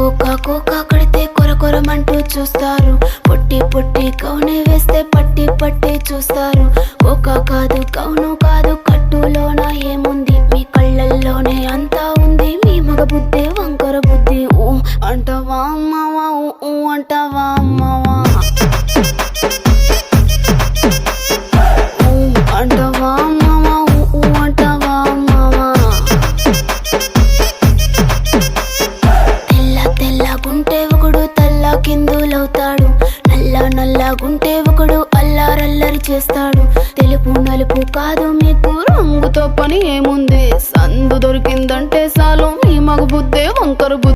Cocoa cocoa కడితే కొరకొరమంటూ చూస్తారు. పొట్టి పొట్టి కౌని వేస్తే పట్టి పట్టి చూస్తారు. కోకా కాదు కౌను కాదు కట్టులోన ఏముంది, మీ కళ్ళల్లోనే అంతా ఉంది. మీ మగ బుద్ధి వంకర బుద్ధి. ఊ అంటవా అమ్మవా, ఊ అంటవా అమ్మవా, ఊ అంటవా అమ్మవా, ఊ అంటవా అమ్మవా. తెల్ల తెల్లగుంటే ఒకడు తల్ల కిందులవుతాడు, నల్ల నల్లగుంటే ఒకడు అల్లారల్లరి చేస్తాడు. తెలుపు నలుపు కాదు మీకు రంగుతో పని ఏముంది.